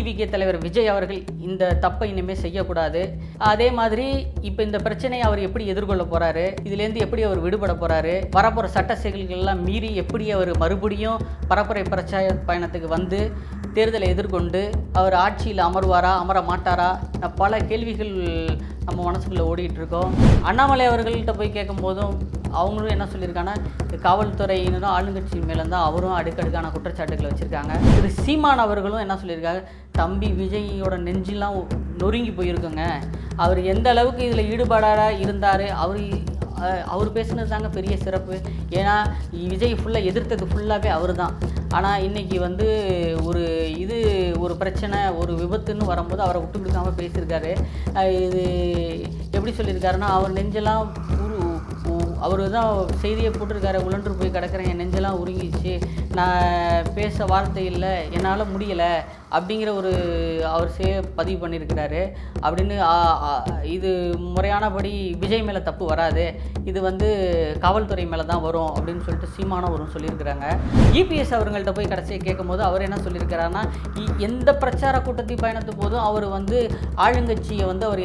TVK தலைவர் விஜய் அவர்கள் இந்த தப்பை இனிமேல் செய்யக்கூடாது. அதே மாதிரி இப்போ இந்த பிரச்சனையை அவர் எப்படி எதிர்கொள்ள போகிறாரு, இதுலேருந்து எப்படி அவர் விடுபட போகிறாரு, வரப்போகிற சட்ட சிக்கல்கள்லாம் மீறி எப்படி அவர் மறுபடியும் பரப்புரை பிரச்சார பயணத்துக்கு வந்து தேர்தலை எதிர்கொண்டு அவர் ஆட்சியில் அமருவாரா அமர மாட்டாரா, பல கேள்விகள் நம்ம மனசுக்குள்ளே ஓடிட்டு இருக்கோம். அண்ணாமலை அவர்கள்ட்ட போய் கேட்கும் போதும் அவங்களும் என்ன சொல்லியிருக்காங்கன்னா, காவல்துறையினரும் ஆளுங்கட்சி மேலே தான் அவரும் அடுக்கடுக்கான குற்றச்சாட்டுகளை வச்சுருக்காங்க. திரு சீமான் அவர்களும் என்ன சொல்லியிருக்காங்க, தம்பி விஜயோட நெஞ்செல்லாம் நொறுங்கி போயிருக்குங்க, அவர் எந்த அளவுக்கு இதில் ஈடுபாடாக இருந்தார், அவர் பேசுனது தாங்க பெரிய சிறப்பு. ஏன்னா விஜய் ஃபுல்லாக எதிர்த்தது ஃபுல்லாகவே அவர் தான். ஆனால் இன்றைக்கி வந்து ஒரு பிரச்சனை ஒரு விபத்துன்னு வரும்போது அவரை விட்டு கொடுக்காமல் பேசியிருக்காரு. இது எப்படி சொல்லியிருக்காருன்னா, அவர் நெஞ்செல்லாம் அவர் தான் செய்தியை போட்டிருக்காரு, உழன்று போய் கிடக்கிறேன், என் நெஞ்செல்லாம் உருங்கிச்சு, நான் பேச வார்த்தை இல்லை, என்னால் முடியலை அப்படிங்கிற அவர் பதிவு பண்ணியிருக்கிறாரு. அப்படின்னு இது முறையானபடி விஜய் மேலே தப்பு வராது, இது வந்து காவல்துறை மேலே தான் வரும் அப்படின்னு சொல்லிட்டு சீமானவரும் சொல்லியிருக்கிறாங்க. இபிஎஸ் அவர்கள்ட்ட போய் கடைசியை கேட்கும்போது அவர் என்ன சொல்லியிருக்கிறாருன்னா, எந்த பிரச்சார கூட்டத்தை பயணத்து போதும் அவர் வந்து ஆளுங்கட்சியை வந்து அவர்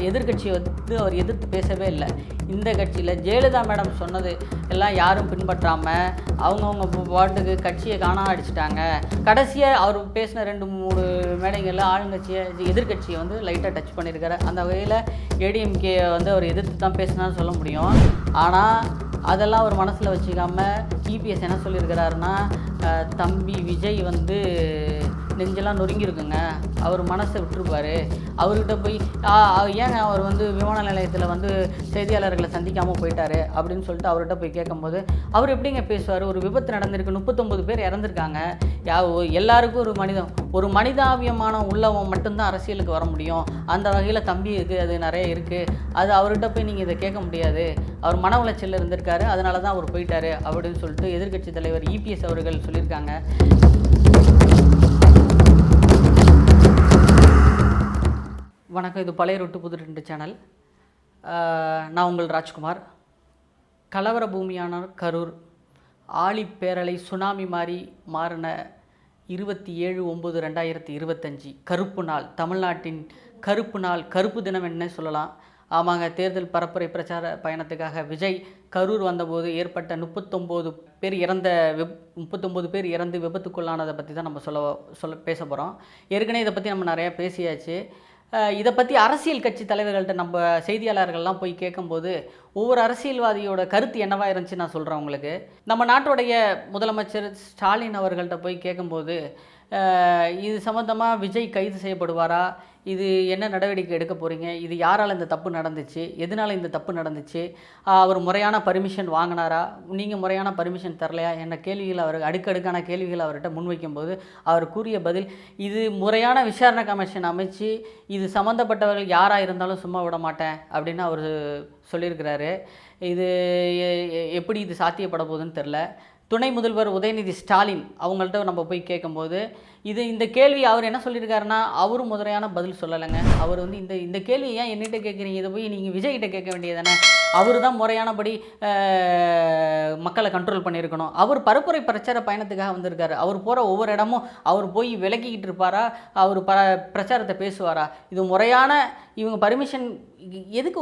எதிர்கட்சியை வந்து அவர் எதிர்த்து பேசவே இல்லை. இந்த கட்சியில் ஜெயலலிதா மேடம் சொன்னது எல்லாம் யாரும் பின்பற்றாமல் அவங்கவுங்க பாட்டுக்கு கட்சியை காணா அடிச்சிட்டாங்க. கடைசியாக அவர் பேசின 2-3 மேடைகளில் ஆளுங்கட்சியை எதிர்கட்சியை வந்து லைட்டாக டச் பண்ணியிருக்காரு. அந்த வகையில் ஏடிஎம்கே வந்து அவர் எதிர்த்து தான் பேசினான்னு சொல்ல முடியும். ஆனால் அதெல்லாம் அவர் மனசில் வச்சுக்காமல் இபிஎஸ் என்ன சொல்லியிருக்கிறாருன்னா, தம்பி விஜய் வந்து நெஞ்செல்லாம் நொறுங்கியிருக்குங்க, அவர் மனசை விட்டுருப்பார், அவர்கிட்ட போய் ஏங்க அவர் வந்து விமான நிலையத்தில் வந்து செய்தியாளர்களை சந்திக்காமல் போயிட்டார் அப்படின்னு சொல்லிட்டு அவர்கிட்ட போய் கேட்கும்போது அவர் எப்படிங்க பேசுவார், ஒரு விபத்து நடந்திருக்கு, 39 பேர் இறந்துருக்காங்க, எல்லாருக்கும் ஒரு மனிதாபியமான உள்ளவன் மட்டும்தான் அரசியலுக்கு வர முடியும், அந்த வகையில் தம்பி இருக்குது, அது நிறைய இருக்குது, அது அவர்கிட்ட போய் நீங்கள் இதை கேட்க முடியாது, அவர் மன உளைச்சலில் இருந்திருக்காரு, அதனால தான் அவர் போயிட்டார் அப்படின்னு சொல்லிட்டு எதிர்க்கட்சி தலைவர் இபிஎஸ் அவர்கள் சொல்லியிருக்காங்க. வணக்கம், இது பழைய ரொட்டு புது 2 சேனல். நான் உங்கள் ராஜ்குமார். கலவர பூமியான கரூர் ஆழிப்பேரலை சுனாமி மாதிரி மாறின 27/9/2025 கருப்பு நாள், தமிழ்நாட்டின் கருப்பு நாள், கருப்பு தினம் என்ன சொல்லலாம். ஆமாங்க, தேர்தல் பரப்புரை பிரச்சார பயணத்துக்காக விஜய் கரூர் வந்தபோது ஏற்பட்ட 39 பேர் இறந்து விபத்துக்குள்ளானதை பற்றி தான் நம்ம பேச போகிறோம். ஏற்கனவே இதை பற்றி நம்ம நிறையா பேசியாச்சு. இதை பற்றி அரசியல் கட்சி தலைவர்கள்ட்ட நம்ம செய்தியாளர்கள்லாம் போய் கேட்கும்போது ஒவ்வொரு அரசியல்வாதியோட கருத்து என்னவாக இருந்துச்சு நான் சொல்கிறேன் உங்களுக்கு. நம்ம நாட்டுடைய முதலமைச்சர் ஸ்டாலின் அவர்கள்ட்ட போய் கேட்கும்போது இது சம்மந்தமாக விஜய் கைது செய்யப்படுவாரா, இது என்ன நடவடிக்கை எடுக்க போகிறீங்க, இது யாரால் இந்த தப்பு நடந்துச்சு, எதனால் இந்த தப்பு நடந்துச்சு, அவர் முறையான பர்மிஷன் வாங்கினாரா, நீங்கள் முறையான பர்மிஷன் தரலையா என்ன கேள்விகள் அடுக்கடுக்கான கேள்விகள் அவர்கிட்ட முன்வைக்கும்போது அவர் கூறிய பதில், இது முறையான விசாரணை கமிஷன் அமைச்சு இது சம்மந்தப்பட்டவர்கள் யாராக இருந்தாலும் சும்மா விட மாட்டேன் அப்படின்னு அவர் சொல்லியிருக்கிறாரு. இது எப்படி இது சாத்தியப்பட போகுதுன்னு தெரில. துணை முதல்வர் உதயநிதி ஸ்டாலின் அவங்கள்ட்ட நம்ம போய் கேட்கும்போது இந்த கேள்வி அவர் என்ன சொல்லியிருக்காருன்னா, அவரும் முறையான பதில் சொல்லலைங்க. அவர் வந்து இந்த கேள்வி ஏன் என்னகிட்ட கேட்குறீங்க, இதை போய் நீங்கள் விஜய்கிட்ட கேட்க வேண்டியதானே, அவர் தான் முறையானபடி மக்களை கண்ட்ரோல் பண்ணியிருக்கணும். அவர் பரப்புரை பிரச்சார பயணத்துக்காக வந்திருக்காரு. அவர் போகிற ஒவ்வொரு இடமும் அவர் போய் விலக்கிக்கிட்டு இருப்பாரா, அவர் பிரச்சாரத்தை பேசுவாரா, இது முறையான இவங்க பர்மிஷன் எதுக்கு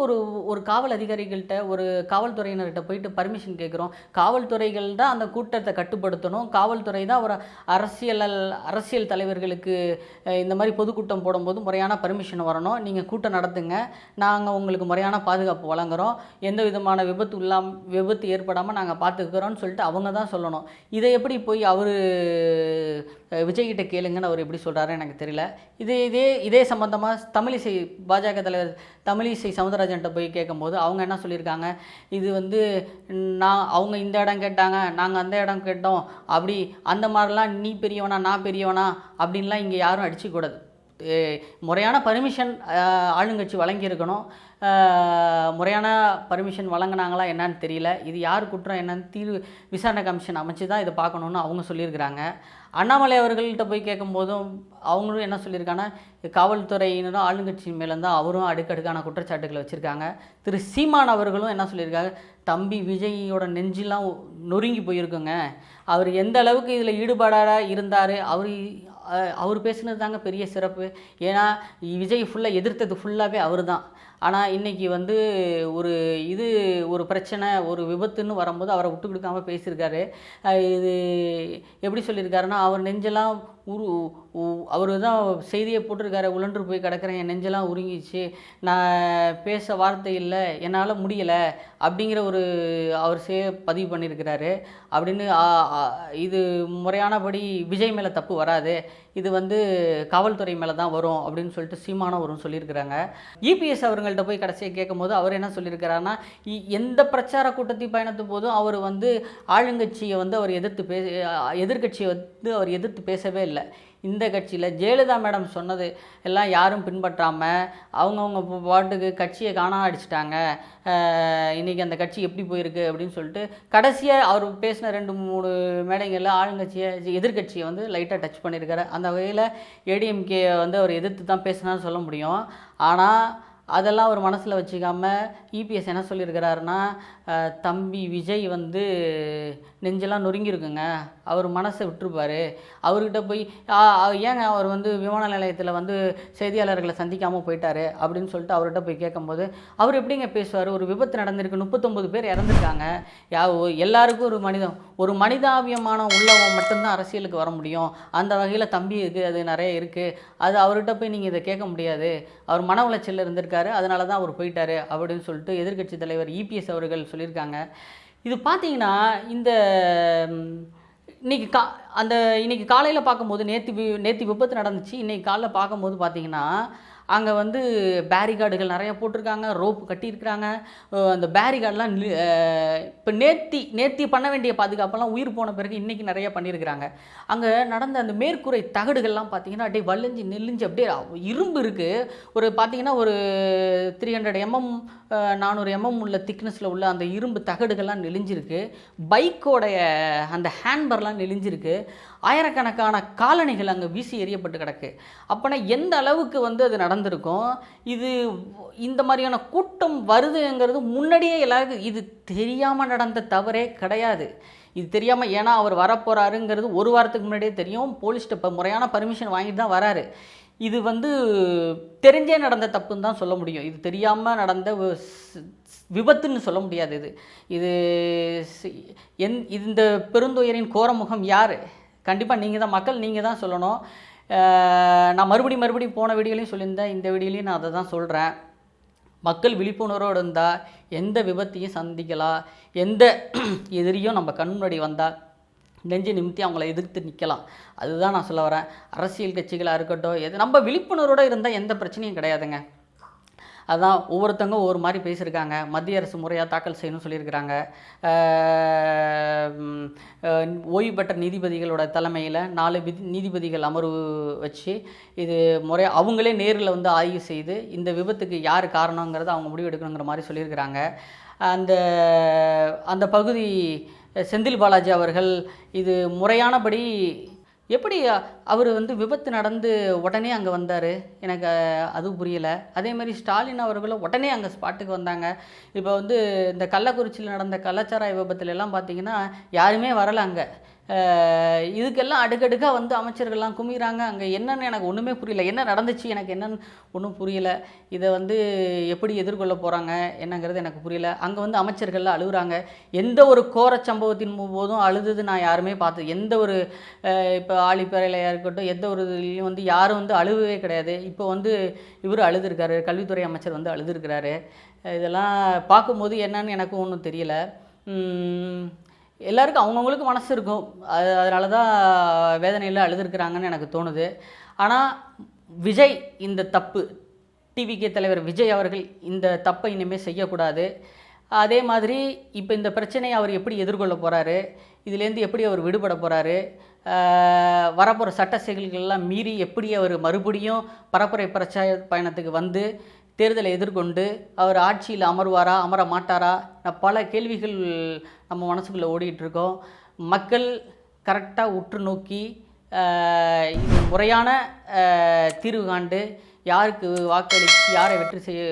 ஒரு காவல் அதிகாரிகள்கிட்ட ஒரு காவல்துறையினர்கிட்ட போயிட்டு பர்மிஷன் கேட்குறோம். காவல்துறைகள் தான் அந்த கூட்டத்தை கட்டுப்படுத்தணும். காவல்துறை தான் ஒரு அரசியல் தலைவர்களுக்கு இந்த மாதிரி பொதுக்கூட்டம் போடும்போது முறையான பர்மிஷன் வரணும். நீங்கள் கூட்டம் நடத்துங்க, நாங்கள் உங்களுக்கு முறையான பாதுகாப்பு வழங்குகிறோம், எந்த விதமான விபத்து ஏற்படாமல் நாங்கள் பார்த்துக்கிறோன்னு சொல்லிட்டு அவங்க தான் சொல்லணும். இதை எப்படி போய் அவர் விஜய்கிட்ட கேளுங்கன்னு அவர் எப்படி சொல்கிறாரு எனக்கு தெரியல. இதே சம்மந்தமாக தமிழிசை பாஜக தலைவர் தமிழிசை சவுந்தரராஜன்ட்ட போய் கேட்கும்போது அவங்க என்ன சொல்லியிருக்காங்க, இது வந்து அவங்க இந்த இடம் கேட்டாங்க, நாங்கள் அந்த இடம் கேட்டோம், அப்படி அந்த மாதிரிலாம் நீ பெரியவனா நான் பெரியவனா அப்படின்லாம் இங்கே யாரும் அடிச்சுக்கூடாது. முறையான பர்மிஷன் ஆளுங்கட்சி வழங்கியிருக்கணும். முறையான பர்மிஷன் வழங்கினாங்களா என்னன்னு தெரியல. இது யார் குற்றம் என்னன்னு விசாரணை கமிஷன் அமைச்சு தான் இதை பார்க்கணுன்னு அவங்க சொல்லியிருக்கிறாங்க. அண்ணாமலை அவர்கள்ட்ட போய் கேட்கும்போதும் அவங்களும் என்ன சொல்லியிருக்காங்கன்னா, காவல்துறையினரும் ஆளுங்கட்சி மேலே தான் அவரும் அடுக்கடுக்கான குற்றச்சாட்டுகளை வச்சுருக்காங்க. திரு சீமான் அவர்களும் என்ன சொல்லியிருக்காங்க, தம்பி விஜயோட நெஞ்செல்லாம் நொறுங்கி போயிருக்குங்க. அவர் எந்த அளவுக்கு இதில் ஈடுபாடாக இருந்தார், அவர் பேசுனது தாங்க பெரிய சிறப்பு. ஏன்னா விஜய் ஃபுல்லாக எதிர்த்தது ஃபுல்லாகவே அவர் தான். ஆனால் இன்றைக்கி வந்து ஒரு பிரச்சனை, ஒரு விபத்துன்னு வரும்போது அவரை விட்டு கொடுக்காமல் பேசியிருக்காரு. இது எப்படி சொல்லியிருக்காருன்னா, அவர் நெஞ்செல்லாம் அவர் தான் செய்தியை போட்டிருக்காரு, உழன்று போய் கிடக்கிறேன், என் நெஞ்செல்லாம் உருங்கிச்சு, நான் பேச வார்த்தை இல்லை, என்னால் முடியலை அப்படிங்கிற அவர் பதிவு பண்ணியிருக்கிறாரு. அப்படின்னு இது முறையானபடி விஜய் மேலே தப்பு வராது, இது வந்து காவல்துறை மேலே தான் வரும் அப்படின்னு சொல்லிட்டு சீமானவரும் சொல்லியிருக்கிறாங்க. இபிஎஸ் அவர்கள்ட்ட போய் கடைசியை கேட்கும்போது அவர் என்ன சொல்லியிருக்கிறாருன்னா, எந்த பிரச்சார கூட்டத்தை பயணத்து போதும் அவர் வந்து ஆளுங்கட்சியை வந்து அவர் எதிர்கட்சியை வந்து அவர் எதிர்த்து பேசவே இல்லை. இந்த கட்சியில் ஜெயலலிதா மேடம் சொன்னது எல்லாம் யாரும் பின்பற்றாமல் அவங்கவுங்க பாட்டுக்கு கட்சியை காணாம அடிச்சிட்டாங்க. இன்றைக்கி அந்த கட்சி எப்படி போயிருக்கு அப்படின்னு சொல்லிட்டு கடைசியாக அவர் பேசின 2-3 மேடைகளில் ஆளுங்கட்சியை எதிர்கட்சியை வந்து லைட்டாக டச் பண்ணியிருக்காரு. அந்த வகையில் ஏடிஎம்கே வந்து அவர் எதிர்த்து தான் பேசினான்னு சொல்ல முடியும். ஆனால் அதெல்லாம் அவர் மனசில் வச்சுக்காமல் இபிஎஸ் என்ன சொல்லியிருக்கிறாருன்னா, தம்பி விஜய் வந்து நெஞ்செல்லாம் நொறுங்கியிருக்குங்க, அவர் மனசை விட்டுருப்பார், அவர்கிட்ட போய் ஏங்க அவர் வந்து விமான நிலையத்தில் வந்து செய்தியாளர்களை சந்திக்காமல் போயிட்டார் அப்படின்னு சொல்லிட்டு அவர்கிட்ட போய் கேட்கும்போது அவர் எப்படிங்க பேசுவார்? ஒரு விபத்து நடந்திருக்கு, 39 பேர் இறந்துருக்காங்க, எல்லாருக்கும் ஒரு மனிதாபியமான உள்ளவன் மட்டும்தான் அரசியலுக்கு வர முடியும். அந்த வகையில் தம்பி இருக்குது, அது நிறைய இருக்குது, அது அவர்கிட்ட போய் நீங்கள் இதை கேட்க முடியாது, அவர் மன உளைச்சலில் இருந்திருக்காரு, அதனால தான் அவர் போயிட்டார் அப்படின்னு சொல்லிட்டு எதிர்க்கட்சி தலைவர் இபிஎஸ் அவர்கள் சொல்லியிருக்காங்க. இது பார்த்தீங்கன்னா இன்னைக்கு காலையில் பார்க்கும்போது நேற்று விபத்து நடந்துச்சு. இன்றைக்கி காலையில் பார்க்கும்போது பார்த்தீங்கன்னா அங்கே வந்து பேரிகார்டுகள் நிறையா போட்டிருக்காங்க, ரோப்பு கட்டியிருக்கிறாங்க. அந்த பேரிகார்டெலாம் இப்போ நேத்தி பண்ண வேண்டிய பாதுகாப்பெல்லாம் உயிர் போன பிறகு இன்றைக்கி நிறையா பண்ணியிருக்கிறாங்க. அங்கே நடந்த அந்த மேற்கூரை தகடுகள்லாம் பார்த்தீங்கன்னா அப்படியே வளைஞ்சு நெல்லிஞ்சு அப்படியே இரும்பு இருக்குது. பார்த்தீங்கன்னா ஒரு 300 mm 400 mm உள்ள திக்னஸில் உள்ள அந்த இரும்பு தகடுகள்லாம் நெளிஞ்சிருக்கு. பைக்கோடைய அந்த ஹேண்ட்பர்லாம் நெளிஞ்சிருக்கு. ஆயிரக்கணக்கான காலணிகள் அங்கே வீசி எறியப்பட்டு கிடக்கு. அப்போனா எந்த அளவுக்கு வந்து அது நடந்திருக்கும்? இந்த மாதிரியான கூட்டம் வருதுங்கிறது முன்னாடியே எல்லாருக்கும் இது தெரியாமல் நடந்த தவறே கிடையாது. இது தெரியாமல், ஏன்னா அவர் வரப்போகிறாருங்கிறது ஒரு வாரத்துக்கு முன்னாடியே தெரியும். போலீஸ்கிட்ட முறையான பர்மிஷன் வாங்கிட்டு தான் வராரு. இது வந்து தெரிஞ்சே நடந்த தப்புன்னு தான் சொல்ல முடியும். இது தெரியாமல் நடந்த விபத்துன்னு சொல்ல முடியாது. இது இந்த பெருந்துயரின் கோரமுகம் யார்? கண்டிப்பாக நீங்கள் தான், மக்கள் நீங்கள் தான் சொல்லணும். நான் மறுபடியும் போன வீடியோலையும் சொல்லியிருந்தேன், இந்த வீடியோலையும் நான் அதை தான் சொல்கிறேன். மக்கள் விழிப்புணர்வோடு இருந்தால் எந்த விபத்தையும் சந்திக்கலாம், எந்த எதிரியும் நம்ம கண் முன்னாடி வந்தால் நெஞ்சு நிமித்தி அவங்கள எதிர்த்து நிற்கலாம். அதுதான் நான் சொல்ல வரேன். அரசியல் கட்சிகளாக இருக்கட்டும், நம்ம விழிப்புணர்வோடு இருந்தால் எந்த பிரச்சனையும் கிடையாதுங்க. அதுதான் ஒவ்வொருத்தவங்க ஒவ்வொரு மாதிரி பேசியிருக்காங்க. மத்திய அரசு முறையாக தாக்கல் செய்யணும்னு சொல்லியிருக்கிறாங்க. ஓய்வு பெற்ற நீதிபதிகளோட தலைமையில் 4 நீதிபதிகள் அமர்வு வச்சு இது முறையாக அவங்களே நேரில் வந்து ஆய்வு செய்து இந்த விபத்துக்கு யார் காரணங்கிறத அவங்க முடிவு எடுக்கணுங்கிற மாதிரி சொல்லியிருக்கிறாங்க. அந்த பகுதி செந்தில் பாலாஜி அவர்கள் இது முறையானபடி எப்படி அவர் வந்து விபத்து நடந்து உடனே அங்கே வந்தார், எனக்கு அது புரியலை. அதேமாதிரி ஸ்டாலின் அவர்களும் உடனே அங்கே ஸ்பாட்டுக்கு வந்தாங்க. இப்போ வந்து இந்த கள்ளக்குறிச்சியில் நடந்த கள்ளச்சாராய விபத்துலலாம் பார்த்திங்கன்னா யாருமே வரலை. அங்கே இதுக்கெல்லாம் அடுக்கடுக்காக வந்து அமைச்சர்கள்லாம் குமிறாங்க. அங்கே என்னென்னு எனக்கு ஒன்றுமே புரியல, என்ன நடந்துச்சு எனக்கு என்னன்னு ஒன்றும் புரியலை. இதை வந்து எப்படி எதிர்கொள்ள போகிறாங்க என்னங்கிறது எனக்கு புரியல. அங்கே வந்து அமைச்சர்கள்லாம் அழுகுறாங்க. எந்த ஒரு கோர சம்பவத்தின் போதும் அழுது நான் யாருமே பார்த்து, எந்த ஒரு இப்போ ஆழிப்பறையிலையாக இருக்கட்டும், எந்த ஒரு இதுலேயும் வந்து யாரும் வந்து அழுகவே கிடையாது. இப்போ வந்து இவர் அழுதுருக்காரு, கல்வித்துறை அமைச்சர் வந்து அழுதுருக்கிறாரு. இதெல்லாம் பார்க்கும்போது என்னன்னு எனக்கும் ஒன்றும் தெரியல. எல்லாருக்கும் அவங்கவுங்களுக்கு மனசு இருக்கும், அதனால தான் வேதனையில் அழுதுருக்குறாங்கன்னு எனக்கு தோணுது. ஆனால் விஜய் இந்த தப்பு, டிவிகே தலைவர் விஜய் அவர்கள் இந்த தப்பை இனிமேல் செய்யக்கூடாது. அதே மாதிரி இப்போ இந்த பிரச்சனையை அவர் எப்படி எதிர்கொள்ள போகிறாரு, இதுலேருந்து எப்படி அவர் விடுபட போகிறாரு, வரப்போகிற சட்ட சிக்கல்கள்லாம் மீறி எப்படி அவர் மறுபடியும் பரப்புரை பிரச்சார பயணத்துக்கு வந்து தேர்தலை எதிர்கொண்டு அவர் ஆட்சியில் அமருவாரா அமர மாட்டாரா, பல கேள்விகள் நம்ம மனசுக்குள்ளே ஓடிட்டுருக்கோம். மக்கள் கரெக்டாக உற்று நோக்கி முறையான தீர்வு காண்டு யாருக்கு வாக்களித்து யாரை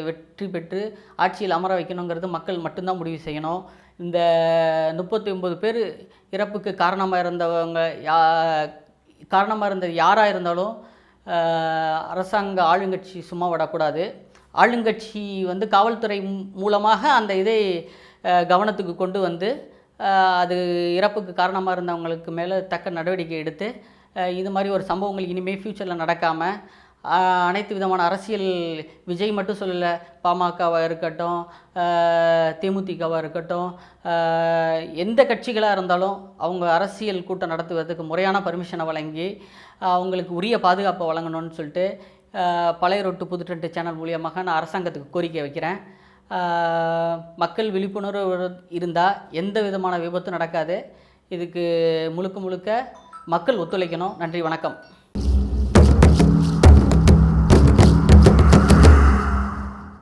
வெற்றி பெற்று ஆட்சியில் அமர வைக்கணுங்கிறது மக்கள் மட்டும்தான் முடிவு செய்யணும். இந்த 39 பேர் இறப்புக்கு காரணமாக இருந்தது யாராக இருந்தாலும் அரசாங்க ஆளுங்கட்சி சும்மா விடக்கூடாது. ஆளுங்கட்சி காவல்துறை மூலமாக அந்த இதை கவனத்துக்கு கொண்டு வந்து அது இறப்புக்கு காரணமாக இருந்தவங்களுக்கு மேலே தக்க நடவடிக்கை எடுத்து இது மாதிரி ஒரு சம்பவங்கள் இனிமேல் ஃப்யூச்சரில் நடக்காமல் அனைத்து விதமான அரசியல், விஜய் மட்டும் சொல்லலை, பாமகவாக இருக்கட்டும், தேமுதிகவாக இருக்கட்டும், எந்த கட்சிகளாக இருந்தாலும் அவங்க அரசியல் கூட்டம் நடத்துவதற்கு முறையான பர்மிஷனை வழங்கி அவங்களுக்கு உரிய பாதுகாப்பை வழங்கணும்னு சொல்லிட்டு பழைய ரொட்டு புதுட்டெட்டு சேனல் மூலியமாக நான் அரசாங்கத்துக்கு கோரிக்கை வைக்கிறேன். மக்கள் விழிப்புணர்வு இருந்தால் எந்த விதமான விபத்தும் நடக்காது. இதுக்கு முழுக்க மக்கள் ஒத்துழைக்கணும். நன்றி, வணக்கம்.